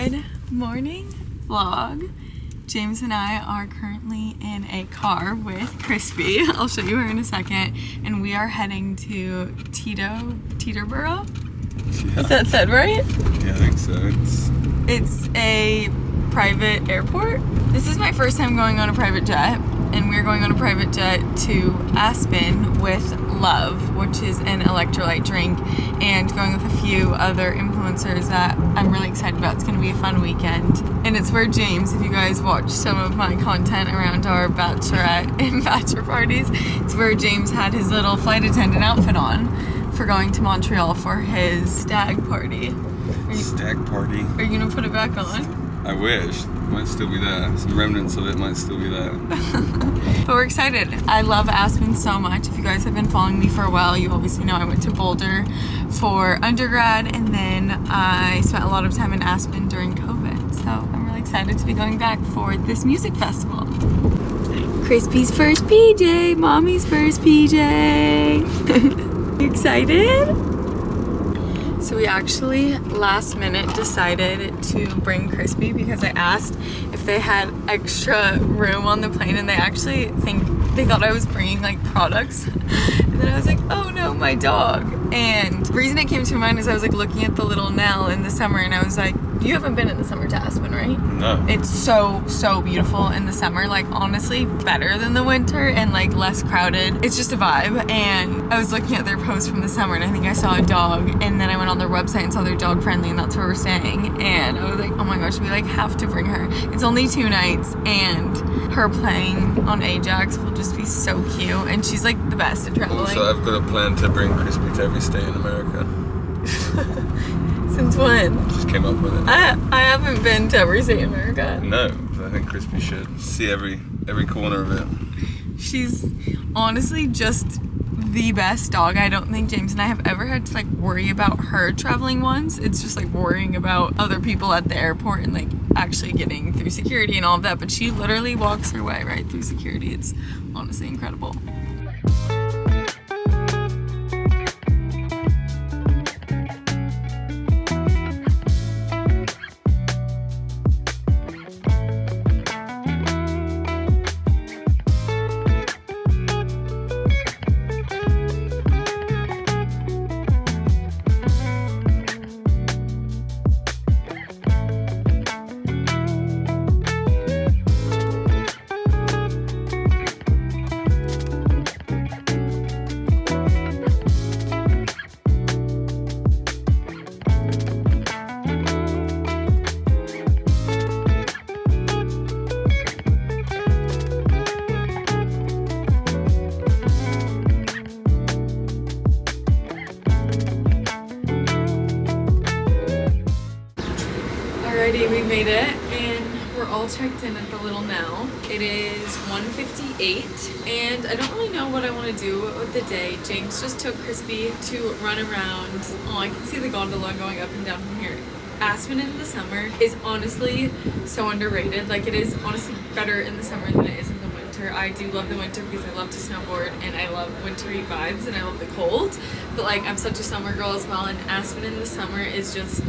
Good morning vlog. James and I are currently in a car with Crispy. I'll show you her in a second. And we are heading to Teterboro? Yeah. Is that said right? Yeah, I think so. It's a private airport. This is my first time going on a private jet, and we're going on a private jet to Aspen with Love, which is an electrolyte drink, and going with a few other influencers that I'm really excited about. It's going to be a fun weekend. And it's where James, if you guys watch some of my content around our bachelorette and bachelor parties, it's where James had his little flight attendant outfit on for going to Montreal for his stag party. Stag party. Are you going to put it back on? I wish. Might still be there. Some remnants of it might still be there. But we're excited. I love Aspen so much. If you guys have been following me for a while, you obviously know I went to Boulder for undergrad, and then I spent a lot of time in Aspen during COVID. So I'm really excited to be going back for this music festival. Crispy's first PJ, Mommy's first PJ. You excited? So we actually last minute decided to bring Crispy because I asked if they had extra room on the plane, and they actually they thought I was bringing like products. And then I was like, oh no, my dog. And the reason it came to mind is I was like looking at the little Nell in the summer, and I was like, you haven't been in the summer to Aspen, right? No. It's so beautiful in the summer. Like honestly, better than the winter and like less crowded. It's just a vibe. And I was looking at their post from the summer, and I think I saw a dog, and then I went on their website and saw they're dog friendly, and that's where we're staying. And I was like, oh my gosh, we like have to bring her. It's only 2 nights, and her playing on Ajax will just be so cute, and she's like the best at traveling. Also, I've got a plan to bring Crispy to every state in America. Since when? Just came up with it. I haven't been to every state in America. No, but I think Crispy should see every corner of it. She's honestly just the best dog. I don't think James and I have ever had to like worry about her traveling once. It's just like worrying about other people at the airport and like actually getting through security and all of that. But she literally walks her way right through security. It's honestly incredible. Alrighty, we made it, and we're all checked in at the Little Nell. It is 1:58, and I don't really know what I want to do with the day. James just took Crispy to run around. Oh, I can see the gondola going up and down from here. Aspen in the summer is honestly so underrated. Like, it is honestly better in the summer than it is in the winter. I do love the winter because I love to snowboard, and I love wintry vibes, and I love the cold. But like, I'm such a summer girl as well, and Aspen in the summer is just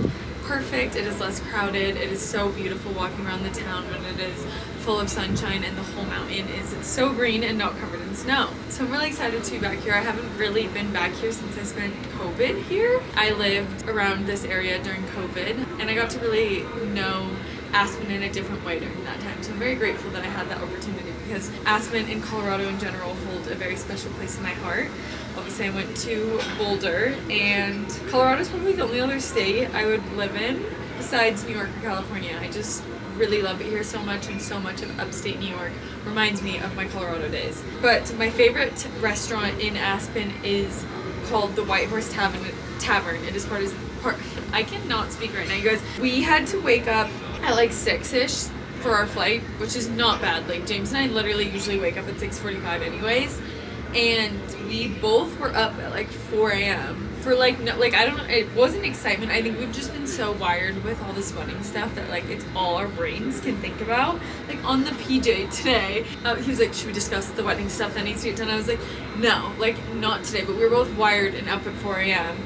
perfect. It is less crowded. It is so beautiful walking around the town when it is full of sunshine, and the whole mountain is so green and not covered in snow. So I'm really excited to be back here. I haven't really been back here since I spent COVID here. I lived around this area during COVID, and I got to really know Aspen in a different way during that time. So I'm very grateful that I had that opportunity, because Aspen and Colorado in general hold a very special place in my heart. Obviously, I went to Boulder, and Colorado is probably the only other state I would live in besides New York or California. I just really love it here so much, and so much of upstate New York reminds me of my Colorado days. But my favorite restaurant in Aspen is called the White Horse Tavern. It is part. I cannot speak right now, you guys. We had to wake up at like 6-ish for our flight, which is not bad. Like, James and I literally usually wake up at 6:45 anyways. And we both were up at like 4 a.m. for like, no, like, I don't know, it wasn't excitement. I think we've just been so wired with all this wedding stuff that like it's all our brains can think about. Like on the PJ today, he was like, should we discuss the wedding stuff that needs to get done? I was like, no, like not today. But we were both wired and up at 4 a.m.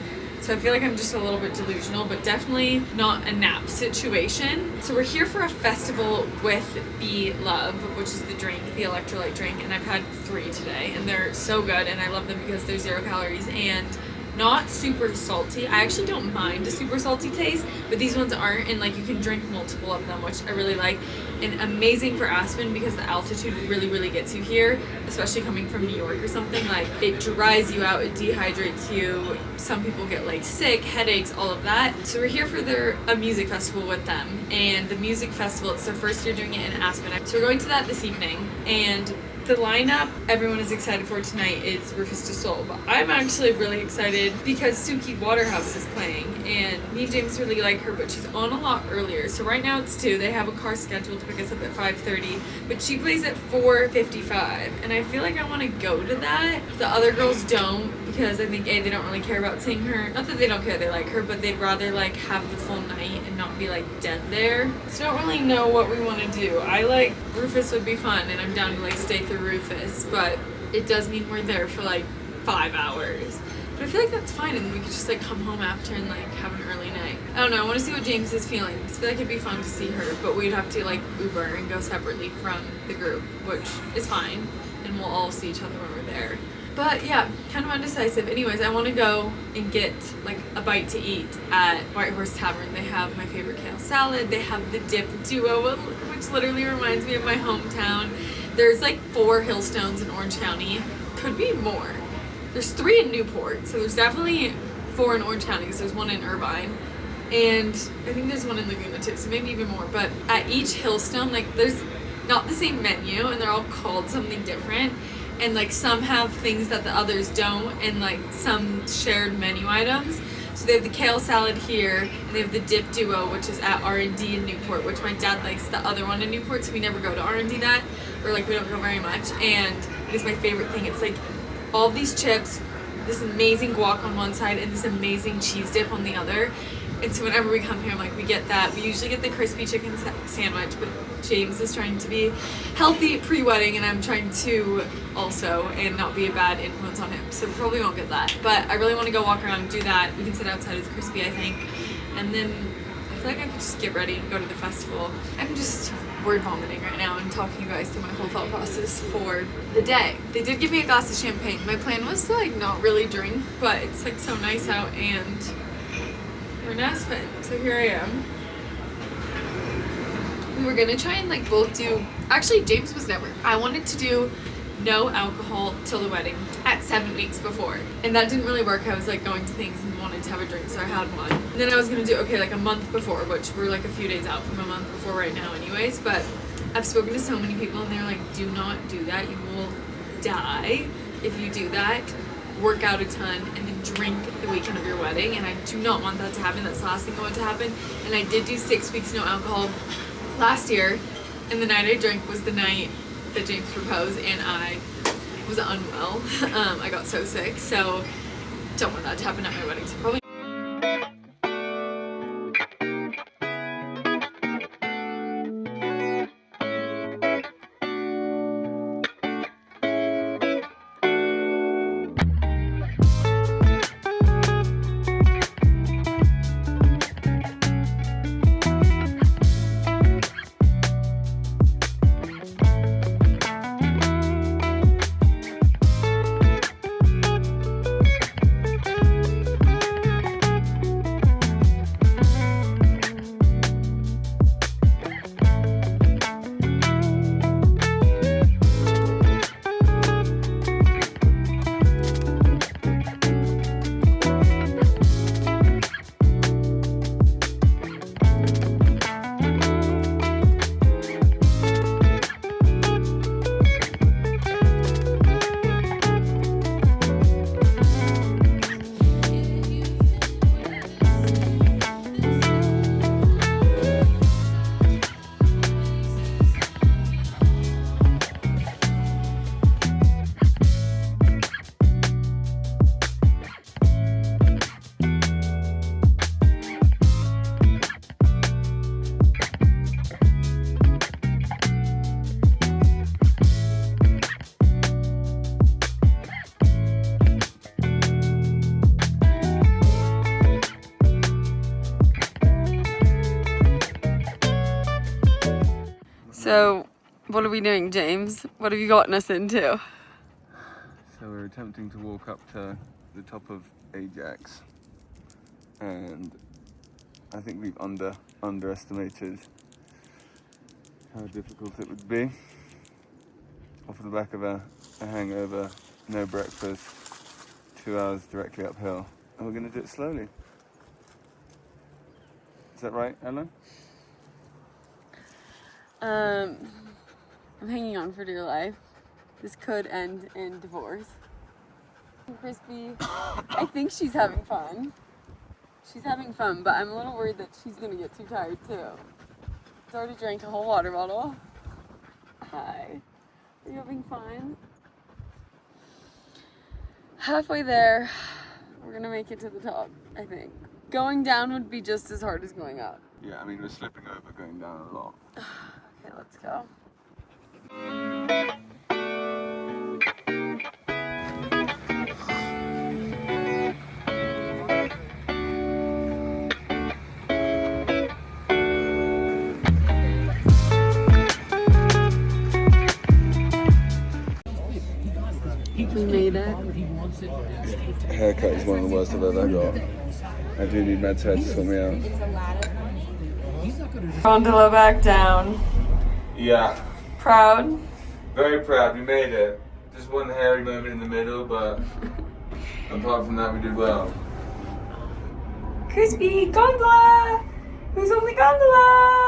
So I feel like I'm just a little bit delusional, but definitely not a nap situation. So we're here for a festival with Be Love, which is the drink, the electrolyte drink, and I've had 3 today, and they're so good, and I love them because they're 0 calories and not super salty. I actually don't mind a super salty taste, but these ones aren't, and like you can drink multiple of them, which I really like. And amazing for Aspen because the altitude really gets you here, especially coming from New York or something. Like it dries you out, it dehydrates you. Some people get like sick, headaches, all of that. So we're here for a music festival with them, and the music festival, it's their first year doing it in Aspen. So we're going to that this evening, and the lineup everyone is excited for tonight is Rufus Du Sol, but I'm actually really excited because Suki Waterhouse is playing, and me and James really like her, but she's on a lot earlier. So right now it's 2. They have a car scheduled to pick us up at 5:30, but she plays at 4:55, and I feel like I want to go to that. The other girls don't, because I think they don't really care about seeing her. Not that they don't care, they like her, but they'd rather like have the full night and not be like dead there. So I don't really know what we want to do. I like Rufus would be fun, and I'm down to like stay through Rufus, but it does mean we're there for like 5 hours. But I feel like that's fine, and we could just like come home after and like have an early night. I don't know, I want to see what James is feeling. I feel like it'd be fun to see her, but we'd have to like Uber and go separately from the group, which is fine, and we'll all see each other when we're there. But yeah, kind of undecisive. Anyways, I want to go and get like a bite to eat at White Horse Tavern. They have my favorite kale salad. They have the dip duo, which literally reminds me of my hometown. There's like 4 Hillstones in Orange County. Could be more. There's 3 in Newport, so there's definitely 4 in Orange County, because there's 1 in Irvine. And I think there's 1 in Laguna too, so maybe even more. But at each Hillstone, like there's not the same menu, and they're all called something different. And like some have things that the others don't, and like some shared menu items. So they have the kale salad here, and they have the dip duo, which is at R&D in Newport, which my dad likes the other one in Newport, so we never go to R&D that, or like we don't go very much. And it's my favorite thing. It's like all these chips, this amazing guac on one side, and this amazing cheese dip on the other. And so whenever we come here, I'm like, we get that. We usually get the crispy chicken sandwich, but James is trying to be healthy pre-wedding, and I'm trying to also, and not be a bad influence on him. So we probably won't get that. But I really want to go walk around and do that. We can sit outside with Crispy, I think. And then I feel like I could just get ready and go to the festival. I'm just word vomiting right now and talking you guys through my whole thought process for the day. They did give me a glass of champagne. My plan was to like not really drink, but it's like so nice out, and we're in Aspen, so here I am. We were gonna try and like both do, actually James was never, I wanted to do no alcohol till the wedding at 7 weeks before, and that didn't really work. I was like going to things and wanted to have a drink, so I had one. And then I was gonna do, okay, like a month before, which we're like a few days out from a month before right now anyways, but I've spoken to so many people and they're like, do not do that, you will die if you do that. Work out a ton and then drink the weekend of your wedding, and I do not want that to happen. That's the last thing I want to happen. And I did do 6 weeks no alcohol last year, and the night I drank was the night that James proposed, and I was unwell. I got so sick, so don't want that to happen at my wedding. So probably So, what are we doing, James? What have you gotten us into? So we're attempting to walk up to the top of Ajax, and I think we've underestimated how difficult it would be. Off the back of a hangover, no breakfast, 2 hours directly uphill, and we're going to do it slowly. Is that right, Ella? I'm hanging on for dear life. This could end in divorce. Crispy, I think she's having fun. She's having fun, but I'm a little worried that she's gonna get too tired too. She's already drank a whole water bottle. Hi. Are you having fun? Halfway there. We're gonna make it to the top, I think. Going down would be just as hard as going up. Yeah, I mean, we're slipping over going down a lot. Okay, let's go. We made it. Haircut is one of the worst I've ever got. I do need meds hair to sort me out. Gondola back down. Yeah. Proud? Very proud, we made it. Just one hairy moment in the middle, but apart from that, we did well. Crispy, gondola! Who's on the gondola?